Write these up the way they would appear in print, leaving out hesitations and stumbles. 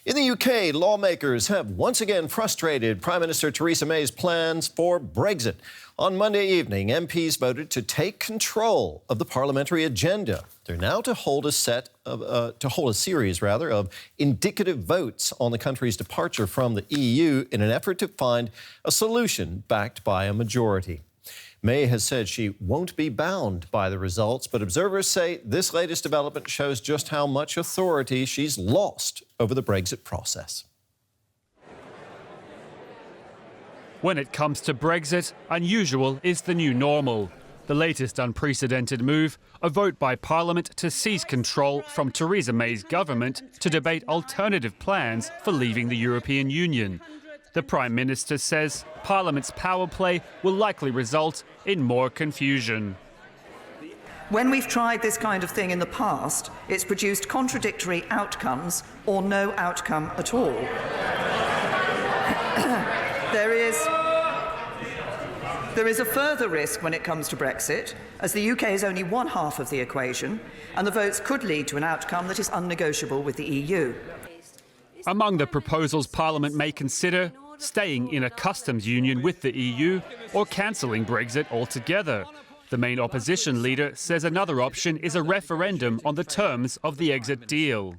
In the UK, lawmakers have once again frustrated Prime Minister Theresa May's plans for Brexit. On Monday evening, MPs voted to take control of the parliamentary agenda. They're now to hold a series of indicative votes on the country's departure from the EU in an effort to find a solution backed by a majority. May has said she won't be bound by the results, but observers say this latest development shows just how much authority she's lost over the Brexit process. When it comes to Brexit, unusual is the new normal. The latest unprecedented move, a vote by Parliament to seize control from Theresa May's government to debate alternative plans for leaving the European Union. The Prime Minister says Parliament's power play will likely result in more confusion. When we've tried this kind of thing in the past, it's produced contradictory outcomes or no outcome at all. There is a further risk when it comes to Brexit, as the UK is only one half of the equation, and the votes could lead to an outcome that is unnegotiable with the EU. Among the proposals Parliament may consider, staying in a customs union with the EU or cancelling Brexit altogether. The main opposition leader says another option is a referendum on the terms of the exit deal.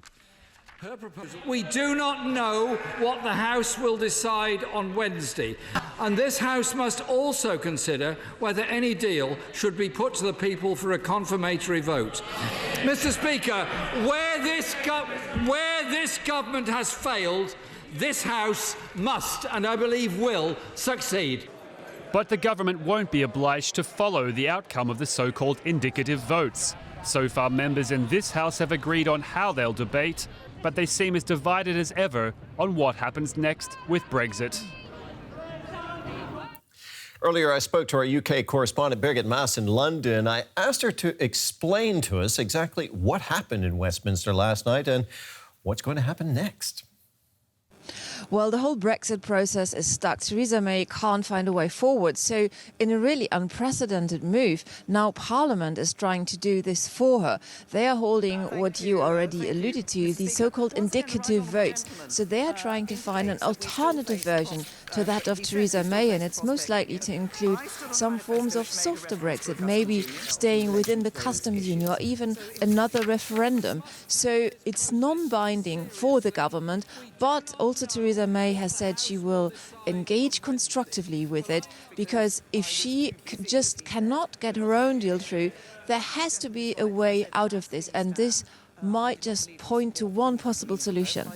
We do not know what the House will decide on Wednesday, and this House must also consider whether any deal should be put to the people for a confirmatory vote. Mr. Speaker, where this government has failed, this House must, and I believe will, succeed. But the government won't be obliged to follow the outcome of the so-called indicative votes. So far, members in this House have agreed on how they'll debate, but they seem as divided as ever on what happens next with Brexit. Earlier, I spoke to our UK correspondent, Birgit Maas, in London. I asked her to explain to us exactly what happened in Westminster last night and what's going to happen next. Well, the whole Brexit process is stuck. Theresa May can't find a way forward. So in a really unprecedented move, now Parliament is trying to do this for her. They are holding what you already alluded to, the so-called indicative votes. So they are trying to find an alternative version to that of Theresa May, and it's most likely to include some forms of softer Brexit, maybe staying within the customs union or even another referendum. So it's non-binding for the government, but also Theresa May has said she will engage constructively with it, because if she just cannot get her own deal through, there has to be a way out of this, and this might just point to one possible solution.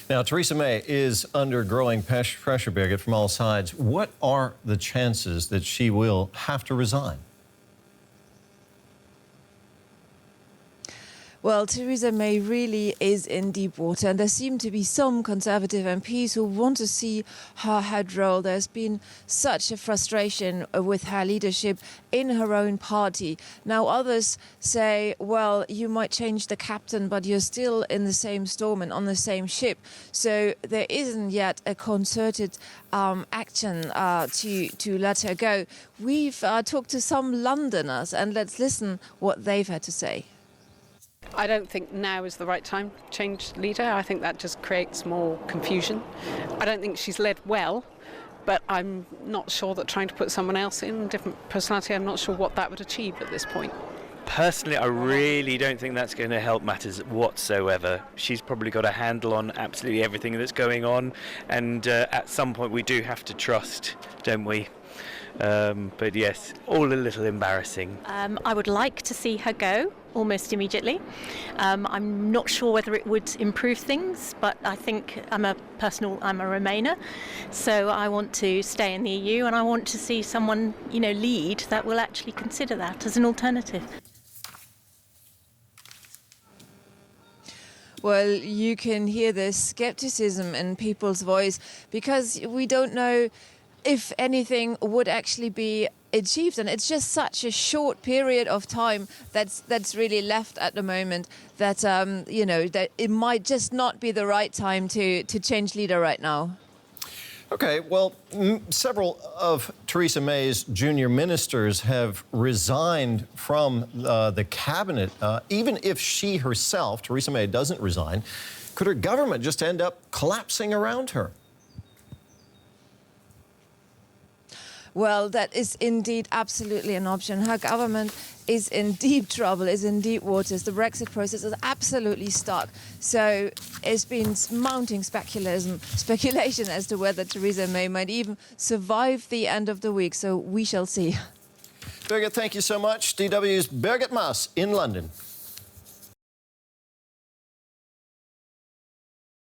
Now, Theresa May is under growing pressure, Birgit, from all sides. What are the chances that she will have to resign? Well, Theresa May really is in deep water, and there seem to be some Conservative MPs who want to see her head roll. There's been such a frustration with her leadership in her own party. Now, others say, well, you might change the captain, but you're still in the same storm and on the same ship. So there isn't yet a concerted action to let her go. We've talked to some Londoners, and let's listen what they've had to say. I don't think now is the right time to change leader. I think that just creates more confusion. I don't think she's led well, but I'm not sure that trying to put someone else in, different personality, I'm not sure what that would achieve at this point. Personally, I really don't think that's going to help matters whatsoever. She's probably got a handle on absolutely everything that's going on, and at some point we do have to trust, don't we? But yes, all a little embarrassing. I would like to see her go almost immediately. I'm not sure whether it would improve things, but I think I'm a Remainer, so I want to stay in the EU, and I want to see someone, lead that will actually consider that as an alternative. Well, you can hear the skepticism in people's voice, because we don't know if anything would actually be achieved, and it's just such a short period of time that's really left at the moment that that it might just not be the right time to change leader right now. OK, well, several of Theresa May's junior ministers have resigned from the cabinet. Even if she herself, Theresa May, doesn't resign, could her government just end up collapsing around her? Well, that is indeed absolutely an option. Her government is in deep trouble, is in deep waters. The Brexit process is absolutely stuck. So it's been mounting speculation as to whether Theresa May might even survive the end of the week. So we shall see. Birgit, thank you so much. DW's Birgit Maas in London.